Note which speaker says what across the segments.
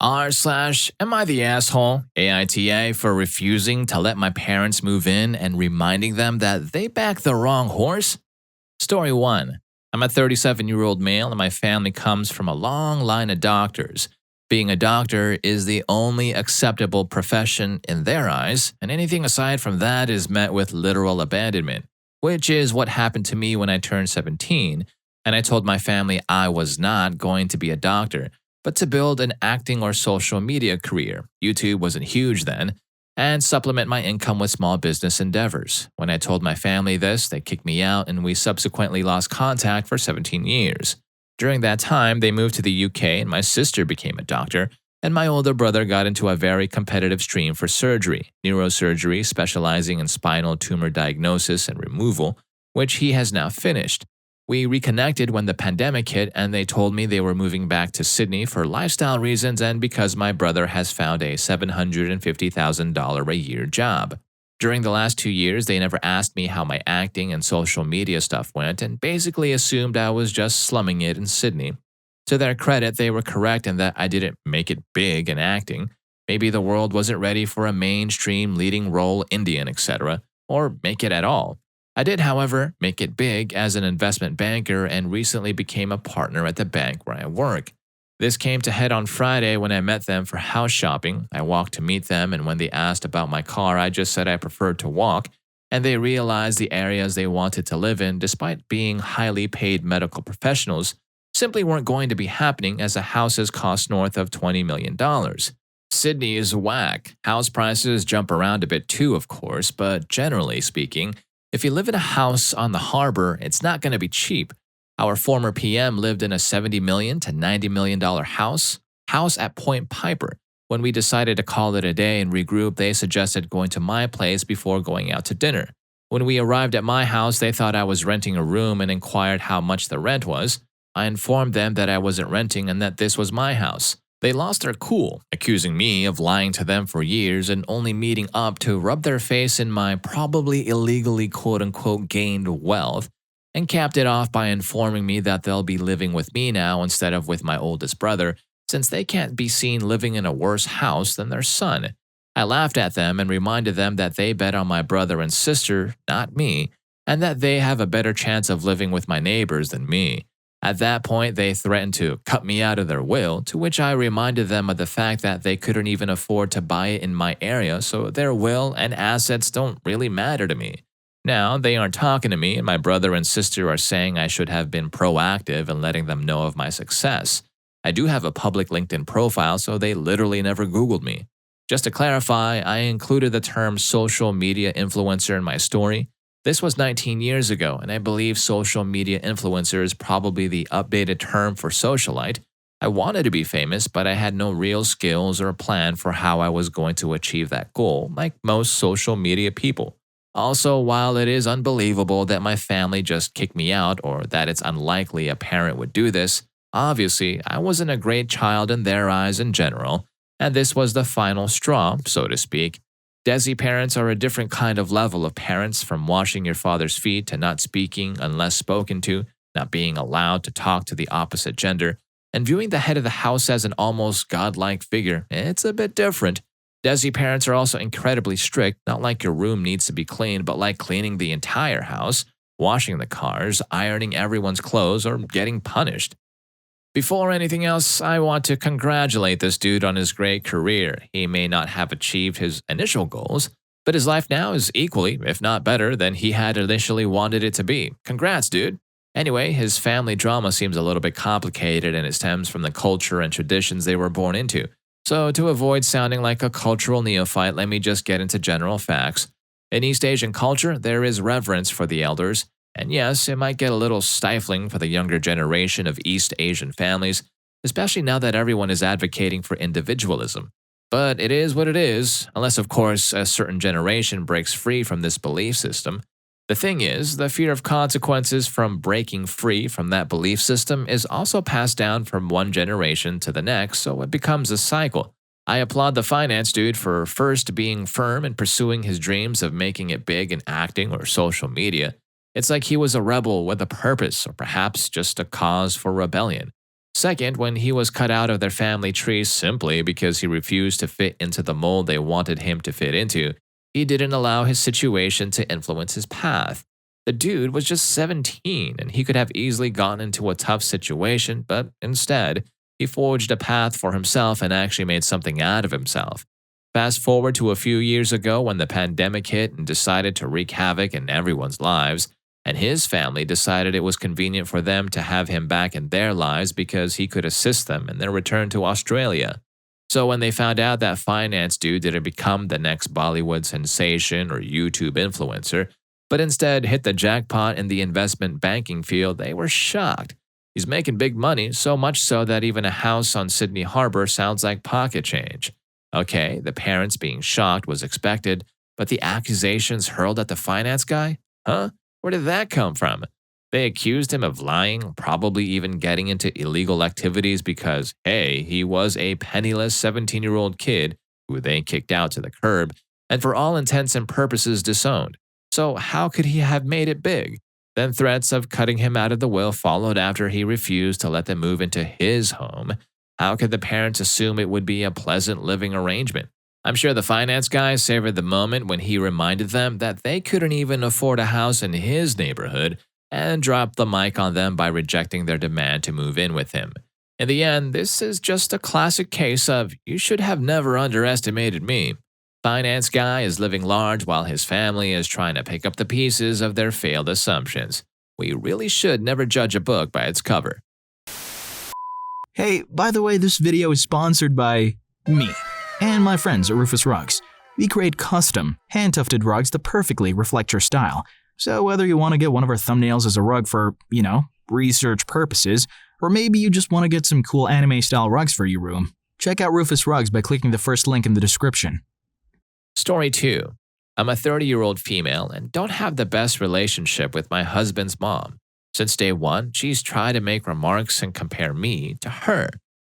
Speaker 1: Am I the asshole? AITA for refusing to let my parents move in and reminding them that they backed the wrong horse? Story 1. I'm a 37-year-old male and my family comes from a long line of doctors. Being a doctor is the only acceptable profession in their eyes, and anything aside from that is met with literal abandonment, which is what happened to me when I turned 17, and I told my family I was not going to be a doctor, but to build an acting or social media career. YouTube wasn't huge then, and supplement my income with small business endeavors. When I told my family this, they kicked me out and we subsequently lost contact for 17 years. During that time, they moved to the UK and my sister became a doctor, and my older brother got into a very competitive stream for surgery, neurosurgery specializing in spinal tumor diagnosis and removal, which he has now finished. We reconnected when the pandemic hit and they told me they were moving back to Sydney for lifestyle reasons and because my brother has found a $750,000 a year job. During the last 2 years, they never asked me how my acting and social media stuff went and basically assumed I was just slumming it in Sydney. To their credit, they were correct in that I didn't make it big in acting. Maybe the world wasn't ready for a mainstream leading role Indian, etc., or make it at all. I did, however, make it big as an investment banker and recently became a partner at the bank where I work. This came to head on Friday when I met them for house shopping. I walked to meet them, and when they asked about my car, I just said I preferred to walk, and they realized the areas they wanted to live in, despite being highly paid medical professionals, simply weren't going to be happening as the houses cost north of $20 million. Sydney is whack. House prices jump around a bit too, of course, but generally speaking, if you live in a house on the harbor, it's not going to be cheap. Our former PM lived in a $70 million to $90 million house at Point Piper. When we decided to call it a day and regroup, they suggested going to my place before going out to dinner. When we arrived at my house, they thought I was renting a room and inquired how much the rent was. I informed them that I wasn't renting and that this was my house. They lost their cool, accusing me of lying to them for years and only meeting up to rub their face in my probably illegally quote-unquote gained wealth, and capped it off by informing me that they'll be living with me now instead of with my oldest brother, since they can't be seen living in a worse house than their son. I laughed at them and reminded them that they bet on my brother and sister, not me, and that they have a better chance of living with my neighbors than me. At that point, they threatened to cut me out of their will, to which I reminded them of the fact that they couldn't even afford to buy it in my area, so their will and assets don't really matter to me. Now, they aren't talking to me, and my brother and sister are saying I should have been proactive in letting them know of my success. I do have a public LinkedIn profile, so they literally never Googled me. Just to clarify, I included the term social media influencer in my story. This was 19 years ago, and I believe social media influencer is probably the updated term for socialite. I wanted to be famous, but I had no real skills or plan for how I was going to achieve that goal, like most social media people. Also, while it is unbelievable that my family just kicked me out or that it's unlikely a parent would do this, obviously, I wasn't a great child in their eyes in general, and this was the final straw, so to speak. Desi parents are a different kind of level of parents, from washing your father's feet to not speaking unless spoken to, not being allowed to talk to the opposite gender, and viewing the head of the house as an almost godlike figure. It's a bit different. Desi parents are also incredibly strict, not like your room needs to be cleaned, but like cleaning the entire house, washing the cars, ironing everyone's clothes, or getting punished. Before anything else, I want to congratulate this dude on his great career. He may not have achieved his initial goals, but his life now is equally, if not better, than he had initially wanted it to be. Congrats, dude. Anyway, his family drama seems a little bit complicated and it stems from the culture and traditions they were born into. So to avoid sounding like a cultural neophyte, let me just get into general facts. In East Asian culture, there is reverence for the elders. And yes, it might get a little stifling for the younger generation of East Asian families, especially now that everyone is advocating for individualism. But it is what it is, unless of course a certain generation breaks free from this belief system. The thing is, the fear of consequences from breaking free from that belief system is also passed down from one generation to the next, so it becomes a cycle. I applaud the finance dude for first being firm and pursuing his dreams of making it big in acting or social media. It's like he was a rebel with a purpose, or perhaps just a cause for rebellion. Second, when he was cut out of their family tree simply because he refused to fit into the mold they wanted him to fit into, he didn't allow his situation to influence his path. The dude was just 17 and he could have easily gotten into a tough situation, but instead, he forged a path for himself and actually made something out of himself. Fast forward to a few years ago when the pandemic hit and decided to wreak havoc in everyone's lives, and his family decided it was convenient for them to have him back in their lives because he could assist them in their return to Australia. So when they found out that finance dude didn't become the next Bollywood sensation or YouTube influencer, but instead hit the jackpot in the investment banking field, they were shocked. He's making big money, so much so that even a house on Sydney Harbor sounds like pocket change. Okay, the parents being shocked was expected, but the accusations hurled at the finance guy? Huh? Where did that come from? They accused him of lying, probably even getting into illegal activities because, hey, he was a penniless 17-year-old kid who they kicked out to the curb and for all intents and purposes disowned. So how could he have made it big? Then threats of cutting him out of the will followed after he refused to let them move into his home. How could the parents assume it would be a pleasant living arrangement? I'm sure the finance guy savored the moment when he reminded them that they couldn't even afford a house in his neighborhood and dropped the mic on them by rejecting their demand to move in with him. In the end, this is just a classic case of you should have never underestimated me. Finance guy is living large while his family is trying to pick up the pieces of their failed assumptions. We really should never judge a book by its cover.
Speaker 2: Hey, by the way, this video is sponsored by me and my friends at Rufus Rugs. We create custom, hand-tufted rugs that perfectly reflect your style. So whether you want to get one of our thumbnails as a rug for, research purposes, or maybe you just want to get some cool anime-style rugs for your room, check out Rufus Rugs by clicking the first link in the description.
Speaker 1: Story 2. I'm a 30-year-old female and don't have the best relationship with my husband's mom. Since day one, she's tried to make remarks and compare me to her.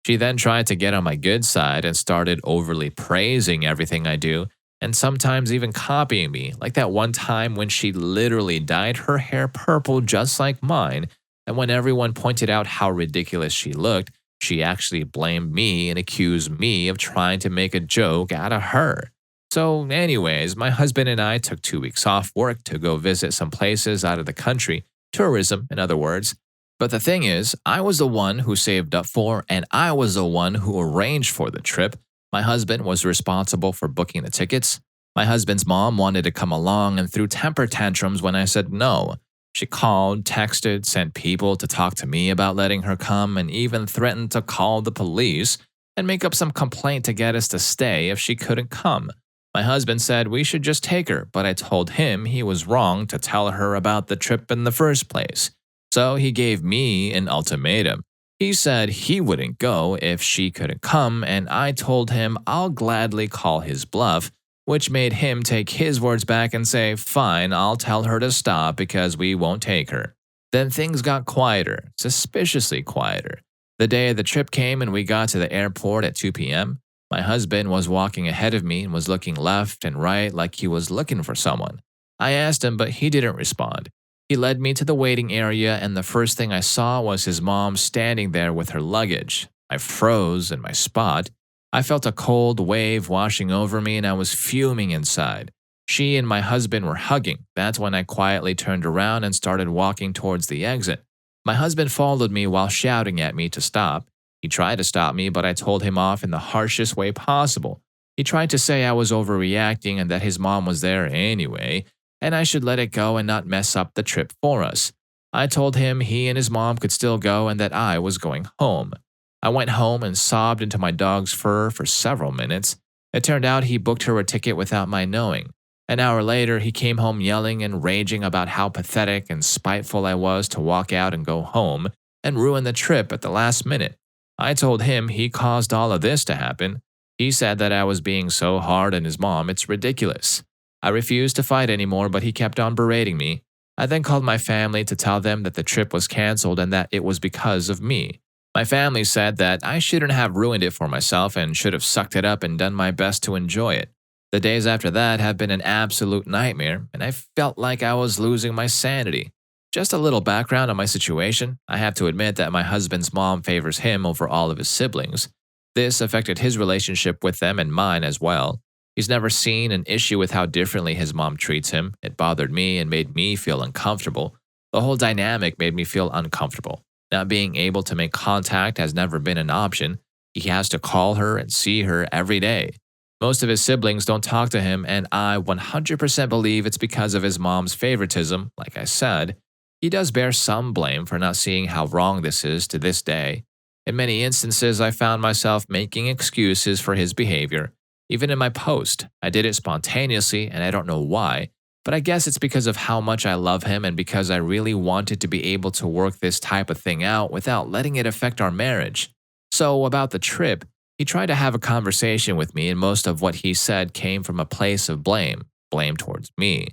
Speaker 1: She then tried to get on my good side and started overly praising everything I do, and sometimes even copying me, like that one time when she literally dyed her hair purple just like mine, and when everyone pointed out how ridiculous she looked, she actually blamed me and accused me of trying to make a joke out of her. So anyways, my husband and I took 2 weeks off work to go visit some places out of the country, tourism in other words. But the thing is, I was the one who saved up for and I was the one who arranged for the trip. My husband was responsible for booking the tickets. My husband's mom wanted to come along and threw temper tantrums when I said no. She called, texted, sent people to talk to me about letting her come, and even threatened to call the police and make up some complaint to get us to stay if she couldn't come. My husband said we should just take her, but I told him he was wrong to tell her about the trip in the first place. So he gave me an ultimatum. He said he wouldn't go if she couldn't come, and I told him I'll gladly call his bluff, which made him take his words back and say, fine, I'll tell her to stop because we won't take her. Then things got quieter, suspiciously quieter. The day the trip came and we got to the airport at 2 p.m., my husband was walking ahead of me and was looking left and right like he was looking for someone. I asked him, but he didn't respond. He led me to the waiting area, and the first thing I saw was his mom standing there with her luggage. I froze in my spot. I felt a cold wave washing over me, and I was fuming inside. She and my husband were hugging. That's when I quietly turned around and started walking towards the exit. My husband followed me while shouting at me to stop. He tried to stop me, but I told him off in the harshest way possible. He tried to say I was overreacting and that his mom was there anyway, and I should let it go and not mess up the trip for us. I told him he and his mom could still go and that I was going home. I went home and sobbed into my dog's fur for several minutes. It turned out he booked her a ticket without my knowing. An hour later, he came home yelling and raging about how pathetic and spiteful I was to walk out and go home and ruin the trip at the last minute. I told him he caused all of this to happen. He said that I was being so hard on his mom, it's ridiculous. I refused to fight anymore, but he kept on berating me. I then called my family to tell them that the trip was canceled and that it was because of me. My family said that I shouldn't have ruined it for myself and should have sucked it up and done my best to enjoy it. The days after that have been an absolute nightmare, and I felt like I was losing my sanity. Just a little background on my situation. I have to admit that my husband's mom favors him over all of his siblings. This affected his relationship with them and mine as well. He's never seen an issue with how differently his mom treats him. It bothered me and made me feel uncomfortable. The whole dynamic made me feel uncomfortable. Not being able to make contact has never been an option. He has to call her and see her every day. Most of his siblings don't talk to him, and I 100% believe it's because of his mom's favoritism, like I said. He does bear some blame for not seeing how wrong this is to this day. In many instances, I found myself making excuses for his behavior. Even in my post, I did it spontaneously, and I don't know why, but I guess it's because of how much I love him and because I really wanted to be able to work this type of thing out without letting it affect our marriage. So, about the trip, he tried to have a conversation with me, and most of what he said came from a place of blame towards me.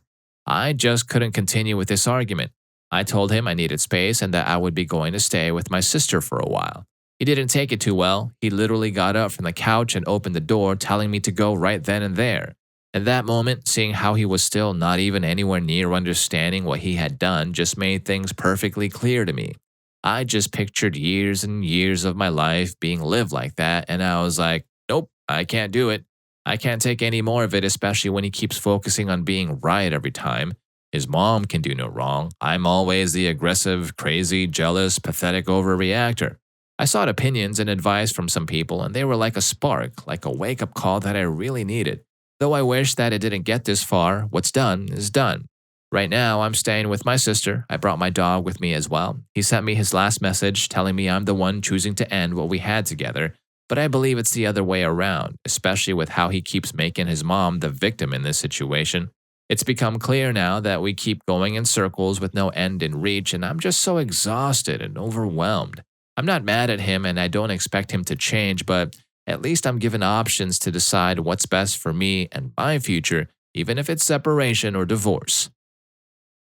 Speaker 1: I just couldn't continue with this argument. I told him I needed space and that I would be going to stay with my sister for a while. He didn't take it too well. He literally got up from the couch and opened the door, telling me to go right then and there. At that moment, seeing how he was still not even anywhere near understanding what he had done just made things perfectly clear to me. I just pictured years and years of my life being lived like that, and I was like, nope, I can't do it. I can't take any more of it, especially when he keeps focusing on being right every time. His mom can do no wrong. I'm always the aggressive, crazy, jealous, pathetic overreactor. I sought opinions and advice from some people, and they were like a spark, like a wake-up call that I really needed. Though I wish that it didn't get this far, what's done is done. Right now, I'm staying with my sister. I brought my dog with me as well. He sent me his last message telling me I'm the one choosing to end what we had together, but I believe it's the other way around, especially with how he keeps making his mom the victim in this situation. It's become clear now that we keep going in circles with no end in reach, and I'm just so exhausted and overwhelmed. I'm not mad at him and I don't expect him to change, but at least I'm given options to decide what's best for me and my future, even if it's separation or divorce.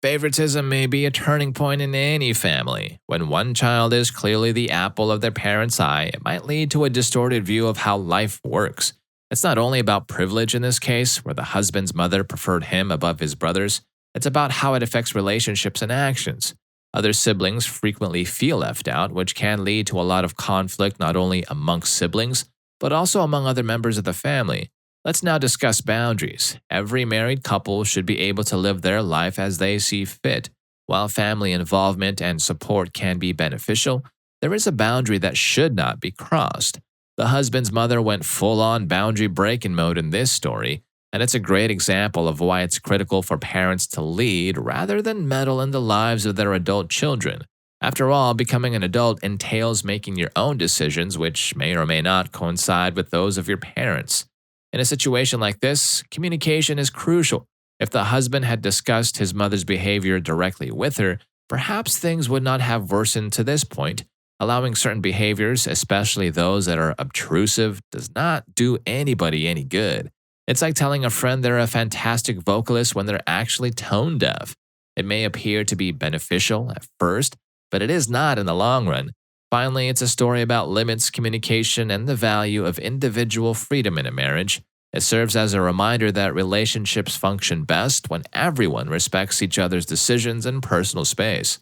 Speaker 1: Favoritism may be a turning point in any family. When one child is clearly the apple of their parent's eye, it might lead to a distorted view of how life works. It's not only about privilege in this case, where the husband's mother preferred him above his brothers. It's about how it affects relationships and actions. Other siblings frequently feel left out, which can lead to a lot of conflict not only amongst siblings, but also among other members of the family. Let's now discuss boundaries. Every married couple should be able to live their life as they see fit. While family involvement and support can be beneficial, there is a boundary that should not be crossed. The husband's mother went full-on boundary breaking mode in this story, and it's a great example of why it's critical for parents to lead rather than meddle in the lives of their adult children. After all, becoming an adult entails making your own decisions, which may or may not coincide with those of your parents. In a situation like this, communication is crucial. If the husband had discussed his mother's behavior directly with her, perhaps things would not have worsened to this point. Allowing certain behaviors, especially those that are obtrusive, does not do anybody any good. It's like telling a friend they're a fantastic vocalist when they're actually tone deaf. It may appear to be beneficial at first, but it is not in the long run. Finally, it's a story about limits, communication, and the value of individual freedom in a marriage. It serves as a reminder that relationships function best when everyone respects each other's decisions and personal space.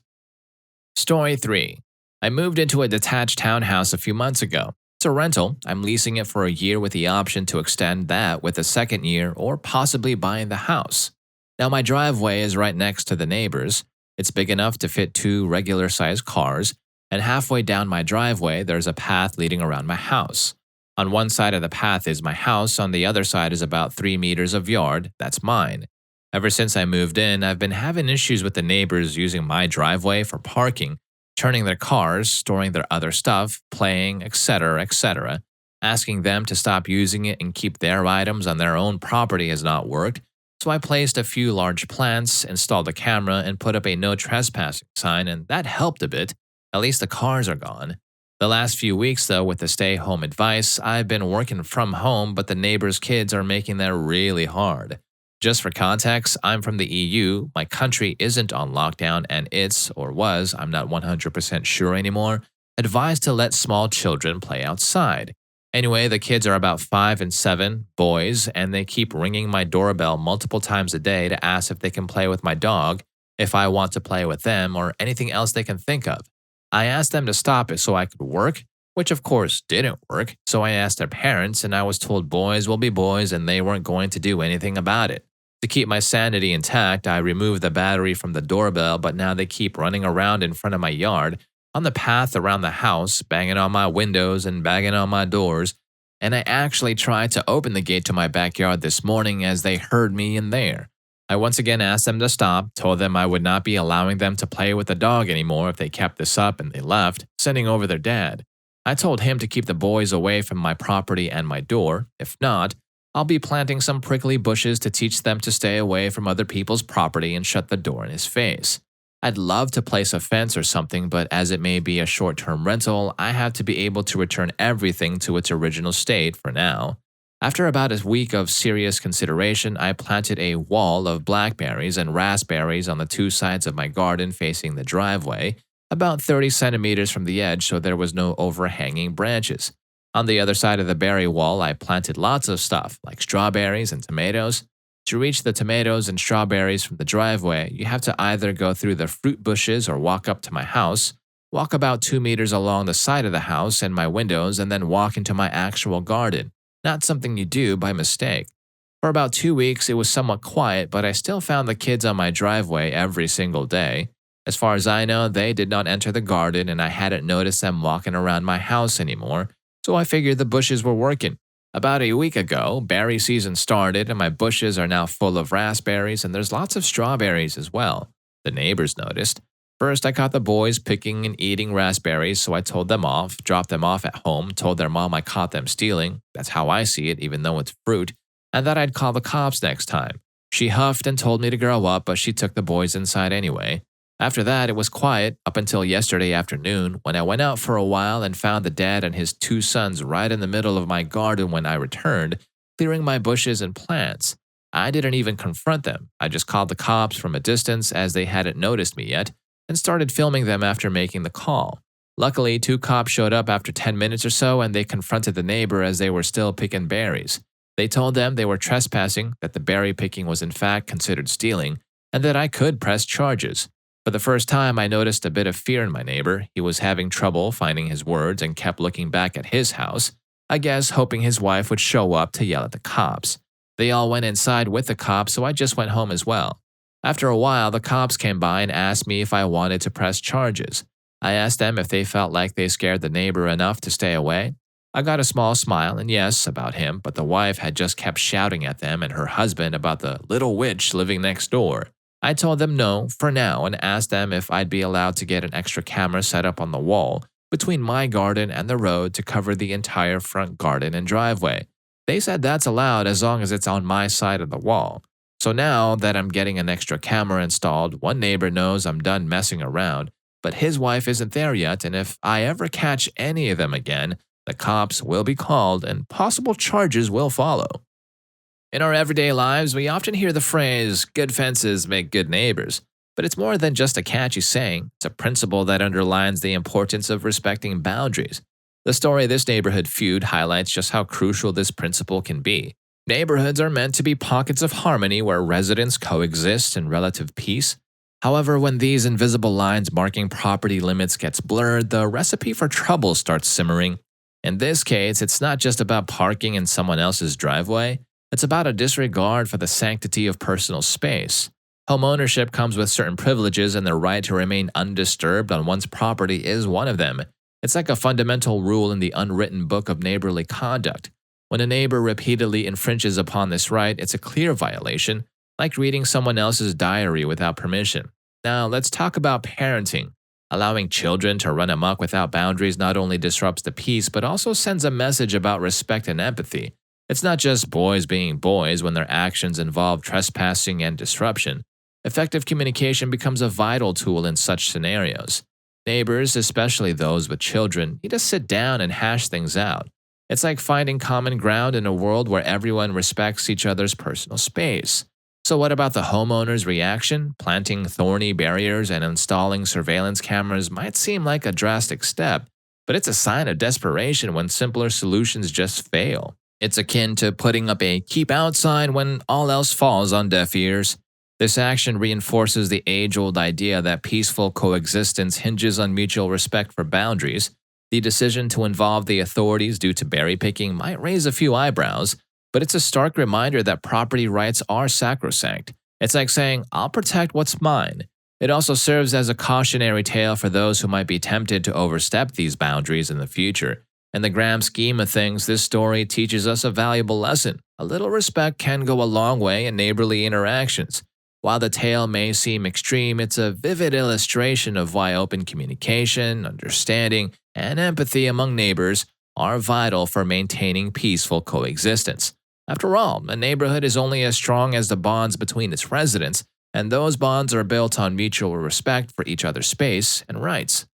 Speaker 1: Story 3. I moved into a detached townhouse a few months ago. It's a rental. I'm leasing it for a year with the option to extend that with a second year or possibly buying the house. Now, my driveway is right next to the neighbors. It's big enough to fit 2 regular-sized cars, and halfway down my driveway, there's a path leading around my house. On one side of the path is my house, on the other side is about 3 meters of yard. That's mine. Ever since I moved in, I've been having issues with the neighbors using my driveway for parking, turning their cars, storing their other stuff, playing, etc., etc. Asking them to stop using it and keep their items on their own property has not worked, so I placed a few large plants, installed a camera, and put up a no trespassing sign, and that helped a bit. At least the cars are gone. The last few weeks, though, with the stay-home advice, I've been working from home, but the neighbors' kids are making that really hard. Just for context, I'm from the EU, my country isn't on lockdown, and it's, or was, I'm not 100% sure anymore, advised to let small children play outside. Anyway, the kids are about 5 and 7, boys, and they keep ringing my doorbell multiple times a day to ask if they can play with my dog, if I want to play with them, or anything else they can think of. I asked them to stop it so I could work, which of course didn't work, so I asked their parents and I was told boys will be boys and they weren't going to do anything about it. To keep my sanity intact, I removed the battery from the doorbell, but now they keep running around in front of my yard, on the path around the house, banging on my windows and banging on my doors, and I actually tried to open the gate to my backyard this morning as they heard me in there. I once again asked them to stop, told them I would not be allowing them to play with the dog anymore if they kept this up, and they left, sending over their dad. I told him to keep the boys away from my property and my door. If not, I'll be planting some prickly bushes to teach them to stay away from other people's property and shut the door in his face. I'd love to place a fence or something, but as it may be a short-term rental, I have to be able to return everything to its original state for now. After about a week of serious consideration, I planted a wall of blackberries and raspberries on the two sides of my garden facing the driveway, about 30 centimeters from the edge so there was no overhanging branches. On the other side of the berry wall, I planted lots of stuff, like strawberries and tomatoes. To reach the tomatoes and strawberries from the driveway, you have to either go through the fruit bushes or walk up to my house, walk about 2 meters along the side of the house and my windows, and then walk into my actual garden. Not something you do by mistake. For about 2 weeks, it was somewhat quiet, but I still found the kids on my driveway every single day. As far as I know, they did not enter the garden, and I hadn't noticed them walking around my house anymore, so I figured the bushes were working. About a week ago, berry season started, and my bushes are now full of raspberries, and there's lots of strawberries as well. The neighbors noticed. First, I caught the boys picking and eating raspberries, so I told them off, dropped them off at home, told their mom I caught them stealing, that's how I see it even though it's fruit, and that I'd call the cops next time. She huffed and told me to grow up, but she took the boys inside anyway. After that, it was quiet up until yesterday afternoon when I went out for a while and found the dad and his 2 sons right in the middle of my garden when I returned, clearing my bushes and plants. I didn't even confront them. I just called the cops from a distance as they hadn't noticed me yet, and started filming them after making the call. Luckily, 2 cops showed up after 10 minutes or so, and they confronted the neighbor as they were still picking berries. They told them they were trespassing, that the berry picking was in fact considered stealing, and that I could press charges. For the first time, I noticed a bit of fear in my neighbor. He was having trouble finding his words and kept looking back at his house, I guess hoping his wife would show up to yell at the cops. They all went inside with the cops, so I just went home as well. After a while, the cops came by and asked me if I wanted to press charges. I asked them if they felt like they scared the neighbor enough to stay away. I got a small smile and yes about him, but the wife had just kept shouting at them and her husband about the little witch living next door. I told them no for now and asked them if I'd be allowed to get an extra camera set up on the wall between my garden and the road to cover the entire front garden and driveway. They said that's allowed as long as it's on my side of the wall. So now that I'm getting an extra camera installed, one neighbor knows I'm done messing around, but his wife isn't there yet, and if I ever catch any of them again, the cops will be called and possible charges will follow. In our everyday lives, we often hear the phrase, good fences make good neighbors, but it's more than just a catchy saying. It's a principle that underlines the importance of respecting boundaries. The story of this neighborhood feud highlights just how crucial this principle can be. Neighborhoods are meant to be pockets of harmony where residents coexist in relative peace. However, when these invisible lines marking property limits gets blurred, the recipe for trouble starts simmering. In this case, it's not just about parking in someone else's driveway. It's about a disregard for the sanctity of personal space. Homeownership comes with certain privileges, and the right to remain undisturbed on one's property is one of them. It's like a fundamental rule in the unwritten book of neighborly conduct. When a neighbor repeatedly infringes upon this right, it's a clear violation, like reading someone else's diary without permission. Now, let's talk about parenting. Allowing children to run amok without boundaries not only disrupts the peace, but also sends a message about respect and empathy. It's not just boys being boys when their actions involve trespassing and disruption. Effective communication becomes a vital tool in such scenarios. Neighbors, especially those with children, need to sit down and hash things out. It's like finding common ground in a world where everyone respects each other's personal space. So what about the homeowner's reaction? Planting thorny barriers and installing surveillance cameras might seem like a drastic step, but it's a sign of desperation when simpler solutions just fail. It's akin to putting up a keep out sign when all else falls on deaf ears. This action reinforces the age-old idea that peaceful coexistence hinges on mutual respect for boundaries. The decision to involve the authorities due to berry picking might raise a few eyebrows, but it's a stark reminder that property rights are sacrosanct. It's like saying, I'll protect what's mine. It also serves as a cautionary tale for those who might be tempted to overstep these boundaries in the future. In the grand scheme of things, this story teaches us a valuable lesson. A little respect can go a long way in neighborly interactions. While the tale may seem extreme, it's a vivid illustration of why open communication, understanding, and empathy among neighbors are vital for maintaining peaceful coexistence. After all, a neighborhood is only as strong as the bonds between its residents, and those bonds are built on mutual respect for each other's space and rights.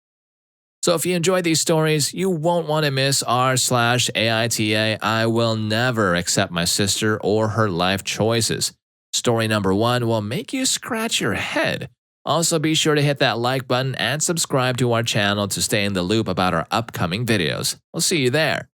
Speaker 1: So if you enjoy these stories, you won't want to miss r/AITA I Will Never Accept My Sister or Her Life Choices. Story number 1 will make you scratch your head. Also, be sure to hit that like button and subscribe to our channel to stay in the loop about our upcoming videos. We'll see you there.